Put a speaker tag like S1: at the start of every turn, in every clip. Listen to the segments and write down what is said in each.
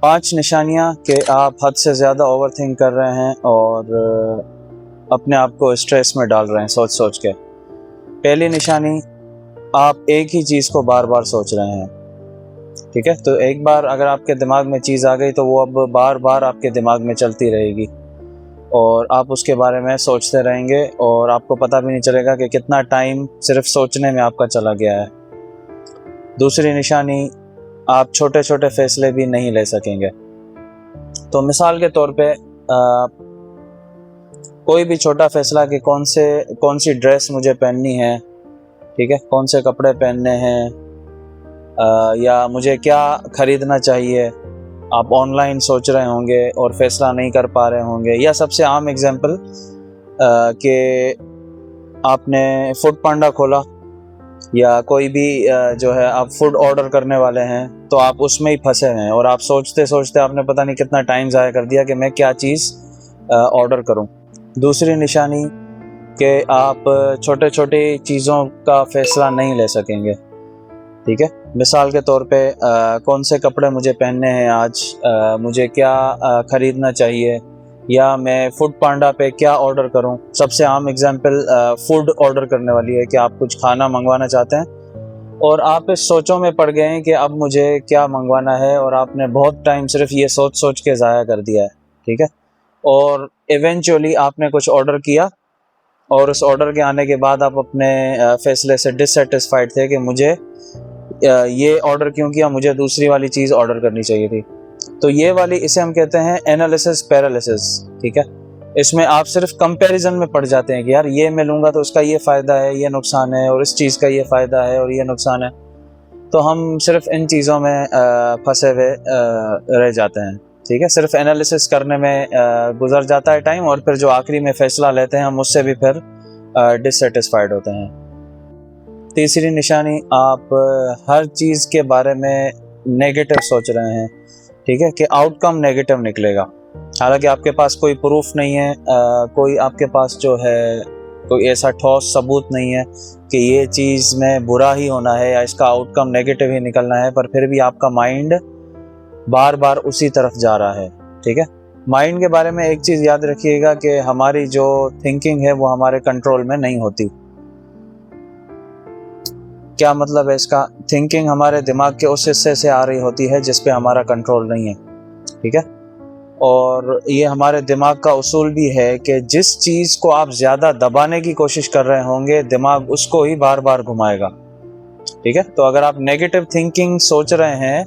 S1: 5 निशानियाँ कि आप हद से ज़्यादा ओवरथिंक कर रहे हैं और अपने आप को स्ट्रेस में डाल रहे हैं सोच-सोच के। पहली निशानी, आप एक ही चीज़ को बार-बार सोच रहे हैं, ठीक है? तो एक बार अगर आपके दिमाग में चीज़ आ गई तो वो अब बार-बार आपके दिमाग में चलती रहेगी और आप उसके बारे में सोचते रहेंगे और आपको पता भी नहीं चलेगा कि कितना टाइम सिर्फ़ सोचने में आपका चला गया है। दूसरी निशानी, आप छोटे-छोटे फ़ैसले भी नहीं ले सकेंगे। तो मिसाल के तौर पे कोई भी छोटा फ़ैसला कि कौन सी ड्रेस मुझे पहननी है, ठीक है? कौन से कपड़े पहनने हैं, या मुझे क्या खरीदना चाहिए, आप ऑनलाइन सोच रहे होंगे और फ़ैसला नहीं कर पा रहे होंगे। या सबसे आम एग्ज़ाम्पल कि आपने फूड पांडा खोला या कोई भी जो है आप फूड ऑर्डर करने वाले हैं, तो आप उसमें ही फँसे हैं और आप सोचते-सोचते आपने पता नहीं कितना टाइम ज़ाया कर दिया कि मैं क्या चीज़ ऑर्डर करूँ। दूसरी निशानी कि आप छोटे-छोटे चीज़ों का फ़ैसला नहीं ले सकेंगे, ठीक है? मिसाल के तौर पे कौन से कपड़े मुझे पहनने हैं आज, मुझे क्या खरीदना चाहिए या मैं फूड पांडा पे क्या ऑर्डर करूं। सबसे आम एग्जांपल फूड ऑर्डर करने वाली है कि आप कुछ खाना मंगवाना चाहते हैं और आप इस सोचों में पड़ गए हैं कि अब मुझे क्या मंगवाना है और आपने बहुत टाइम सिर्फ ये सोच-सोच के ज़ाया कर दिया है, ठीक है? और इवेंचुअली आपने कुछ ऑर्डर किया और उस ऑर्डर के आने के बाद आप अपने फैसले से डिससैटिस्फाइड थे कि मुझे ये ऑर्डर क्यों किया, मुझे दूसरी वाली चीज़ ऑर्डर करनी चाहिए थी। तो ये वाली, इसे हम कहते हैं एनालिसिस पैरालिसिस, ठीक है? इसमें आप सिर्फ कंपैरिजन में पड़ जाते हैं कि यार ये मैं लूँगा तो उसका ये फ़ायदा है, ये नुकसान है और इस चीज़ का ये फ़ायदा है और ये नुकसान है। तो हम सिर्फ इन चीज़ों में फँसे हुए रह जाते हैं, ठीक है? सिर्फ एनालिसिस करने में गुज़र जाता है टाइम और फिर जो आखिरी में फ़ैसला लेते हैं हम उससे भी फिर डिससैटिस्फाइड होते हैं। तीसरी निशानी, आप हर चीज़ के बारे में नेगेटिव सोच रहे हैं, ठीक है? कि आउटकम नेगेटिव निकलेगा। हालाँकि आपके पास कोई प्रूफ नहीं है, कोई आपके पास जो है कोई ऐसा ठोस सबूत नहीं है कि ये चीज़ में बुरा ही होना है या इसका आउटकम नेगेटिव ही निकलना है, पर फिर भी आपका माइंड बार-बार उसी तरफ जा रहा है, ठीक है? माइंड के बारे में एक चीज़ याद रखिएगा कि हमारी जो थिंकिंग है वो हमारे कंट्रोल में नहीं होती। क्या मतलब है इसका? थिंकिंग हमारे दिमाग के उस हिस्से से आ रही होती है जिस पे हमारा कंट्रोल नहीं है, ठीक है? और ये हमारे दिमाग का उसूल भी है कि जिस चीज़ को आप ज़्यादा दबाने की कोशिश कर रहे होंगे, दिमाग उसको ही बार-बार घुमाएगा, ठीक है? तो अगर आप नेगेटिव थिंकिंग सोच रहे हैं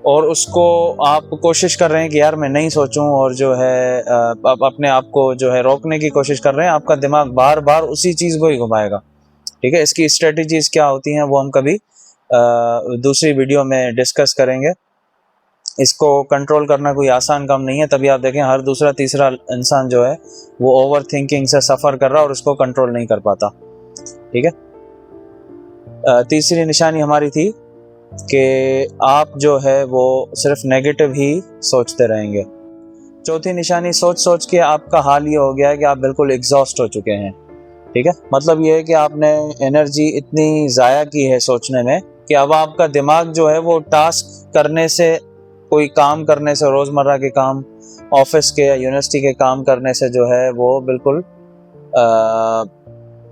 S1: और उसको आप कोशिश कर रहे हैं कि यार मैं नहीं सोचूं और जो है आप अपने आप को जो है रोकने की कोशिश कर रहे हैं, आपका दिमाग बार-बार उसी चीज़ को ही घुमाएगा, ठीक है? इसकी स्ट्रेटजीज़ क्या होती हैं वो हम कभी दूसरी वीडियो में डिस्कस करेंगे। इसको कंट्रोल करना कोई आसान काम नहीं है, तभी आप देखें हर दूसरा तीसरा इंसान जो है वो ओवरथिंकिंग से सफ़र कर रहा है और उसको कंट्रोल नहीं कर पाता, ठीक है? तीसरी निशानी हमारी थी कि आप जो है वो सिर्फ नेगेटिव ही सोचते रहेंगे। चौथी निशानी, सोच-सोच के आपका हाल ये हो गया है कि आप बिल्कुल एग्ज़ॉस्ट हो चुके हैं, ठीक है? मतलब ये है कि आपने एनर्जी इतनी ज़ाया की है सोचने में कि अब आपका दिमाग जो है वो टास्क करने से, कोई काम करने से, रोज़मर्रा के काम, ऑफ़िस के या यूनिवर्सिटी के काम करने से जो है वो बिल्कुल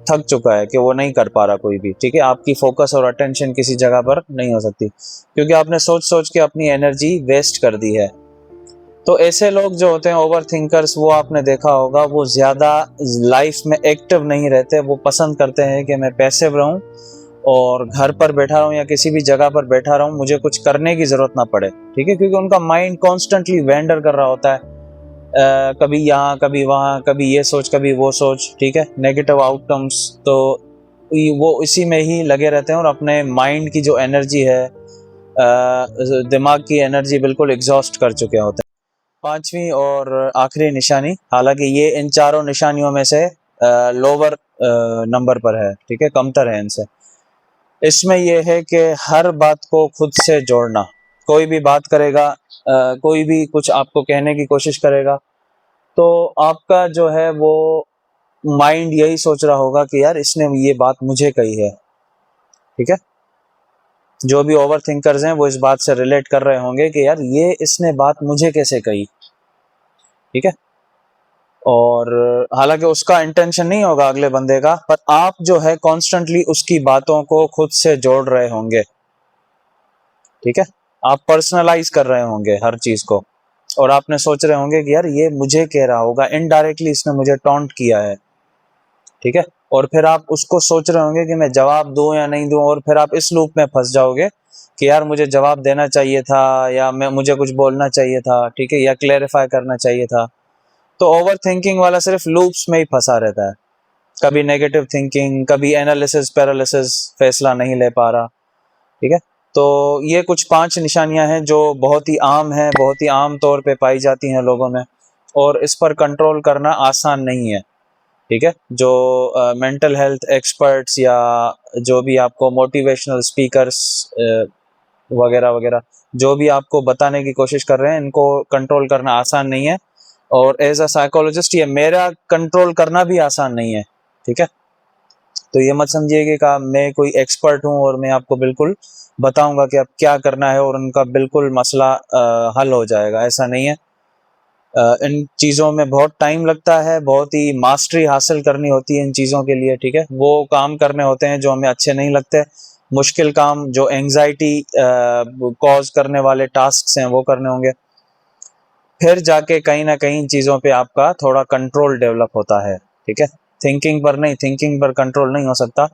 S1: थक चुका है कि वो नहीं कर पा रहा कोई भी, ठीक है? आपकी फ़ोकस और अटेंशन किसी जगह पर नहीं हो सकती क्योंकि आपने सोच-सोच के अपनी एनर्जी वेस्ट कर दी है। तो ऐसे लोग जो होते हैं ओवरथिंकर्स, वो आपने देखा होगा वो ज़्यादा लाइफ में एक्टिव नहीं रहते। वो पसंद करते हैं कि मैं पैसिव रहूं और घर पर बैठा रहूं या किसी भी जगह पर बैठा रहूं, मुझे कुछ करने की ज़रूरत ना पड़े, ठीक है? क्योंकि उनका माइंड कॉन्स्टेंटली वेंडर कर रहा होता है, कभी यहाँ कभी वहाँ, कभी ये सोच कभी वो सोच, ठीक है? नेगेटिव आउटकम्स, तो वो इसी में ही लगे रहते हैं और अपने माइंड की जो एनर्जी है, दिमाग की एनर्जी बिल्कुल एग्जॉस्ट कर चुके होते हैं। पांचवी और आखिरी निशानी, हालांकि ये इन चारों निशानियों में से लोअर नंबर पर है, ठीक है, कमतर है इनसे। इसमें यह है कि हर बात को खुद से जोड़ना। कोई भी बात करेगा, कोई भी कुछ आपको कहने की कोशिश करेगा, तो आपका जो है वो माइंड यही सोच रहा होगा कि यार इसने ये बात मुझे कही है, ठीक है? जो भी ओवर थिंकर्स हैं वो इस बात से रिलेट कर रहे होंगे कि यार ये इसने बात मुझे कैसे कही, ठीक है। और हालांकि उसका इंटेंशन नहीं होगा अगले बंदे का, पर आप जो है कॉन्स्टेंटली उसकी बातों को खुद से जोड़ रहे होंगे, ठीक है। आप पर्सनलाइज कर रहे होंगे हर चीज को, और आपने सोच रहे होंगे कि यार ये मुझे कह रहा होगा, इनडायरेक्टली इसने मुझे टॉन्ट किया है, ठीक है। और फिर आप उसको सोच रहे होंगे कि मैं जवाब दूं या नहीं दूं, और फिर आप इस लूप में फंस जाओगे कि यार मुझे जवाब देना चाहिए था, या मुझे कुछ बोलना चाहिए था, ठीक है, या क्लेरिफाई करना चाहिए था। तो ओवर थिंकिंग वाला सिर्फ लूप्स में ही फंसा रहता है, कभी नेगेटिव थिंकिंग, कभी एनालिसिस पैरालिसिस, फैसला नहीं ले पा रहा, ठीक है। तो ये कुछ 5 निशानियां हैं जो बहुत ही आम हैं, बहुत ही आम तौर पे पाई जाती हैं लोगों में, और इस पर कंट्रोल करना आसान नहीं है, ठीक है। जो मेंटल हेल्थ एक्सपर्ट्स या जो भी आपको मोटिवेशनल स्पीकर्स वगैरह वगैरह जो भी आपको बताने की कोशिश कर रहे हैं, इनको कंट्रोल करना आसान नहीं है, और एज अ साइकोलॉजिस्ट ये मेरा कंट्रोल करना भी आसान नहीं है, ठीक है। तो ये मत समझिए कि मैं कोई एक्सपर्ट हूँ और मैं आपको बिल्कुल बताऊंगा कि आप क्या करना है और उनका बिल्कुल मसला हल हो जाएगा, ऐसा नहीं है। इन चीज़ों में बहुत टाइम लगता है, बहुत ही मास्टरी हासिल करनी होती है इन चीज़ों के लिए, ठीक है। वो काम करने होते हैं जो हमें अच्छे नहीं लगते, मुश्किल काम जो एंग्जाइटी कॉज करने वाले टास्क हैं वो करने होंगे, फिर जाके कहीं ना कहीं चीज़ों पे आपका थोड़ा कंट्रोल डेवलप होता है, ठीक है। थिंकिंग पर नहीं, थिंकिंग पर कंट्रोल नहीं हो सकता,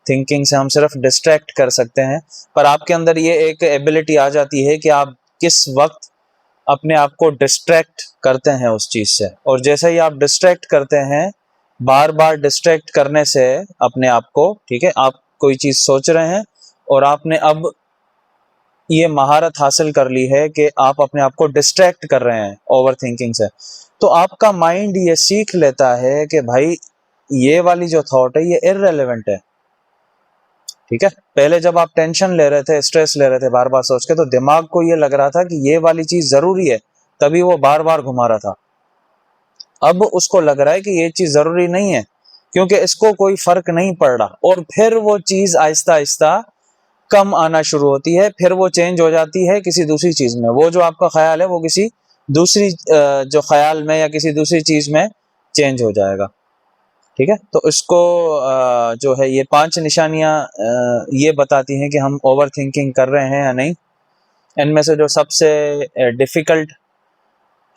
S1: थिंकिंग से हम सिर्फ डिस्ट्रैक्ट कर सकते हैं। पर आपके अंदर ये एक एबिलिटी आ जाती है कि आप किस वक्त अपने आप को डिस्ट्रैक्ट करते हैं उस चीज से, और जैसे ही आप डिस्ट्रैक्ट करते हैं, बार बार डिस्ट्रैक्ट करने से अपने आप को, ठीक है, आप कोई चीज सोच रहे हैं और आपने अब ये महारत हासिल कर ली है कि आप अपने आप को डिस्ट्रैक्ट कर रहे हैं ओवर थिंकिंग से, तो आपका माइंड ये सीख लेता है कि भाई ये वाली जो थॉट है ये इररेलेवेंट है, ठीक है। पहले जब आप टेंशन ले रहे थे, स्ट्रेस ले रहे थे बार बार सोच के, तो दिमाग को ये लग रहा था कि ये वाली चीज जरूरी है, तभी वो बार बार घुमा रहा था। अब उसको लग रहा है कि ये चीज जरूरी नहीं है, क्योंकि इसको कोई फर्क नहीं पड़ रहा, और फिर वो चीज आहिस्ता आहिस्ता कम आना शुरू होती है, फिर वो चेंज हो जाती है किसी दूसरी चीज में। वो जो आपका ख्याल है वो किसी दूसरी जो ख्याल में या किसी दूसरी चीज में चेंज हो जाएगा, ठीक है। तो इसको जो है ये 5 निशानियां ये बताती हैं कि हम ओवर थिंकिंग कर रहे हैं या नहीं। इनमें से जो सबसे डिफिकल्ट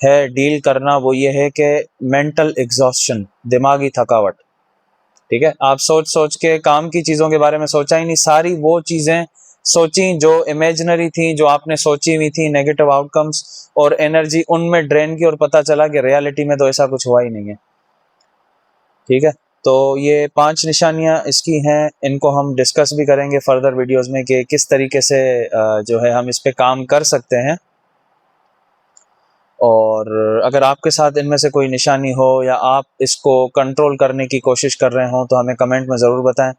S1: है डील करना वो ये है कि मेंटल एग्जॉस्शन, दिमागी थकावट, ठीक है। आप सोच सोच के काम की चीज़ों के बारे में सोचा ही नहीं, सारी वो चीज़ें सोची जो इमेजिनरी थी, जो आपने सोची हुई थी, नेगेटिव आउटकम्स, और एनर्जी उनमें ड्रेन की, और पता चला कि रियलिटी में तो ऐसा कुछ हुआ ही नहीं है, ठीक है। तो ये 5 निशानियां इसकी हैं, इनको हम डिस्कस भी करेंगे फर्दर वीडियोस में कि किस तरीके से जो है हम इस पे काम कर सकते हैं। और अगर आपके साथ इनमें से कोई निशानी हो या आप इसको कंट्रोल करने की कोशिश कर रहे हो तो हमें कमेंट में ज़रूर बताएं।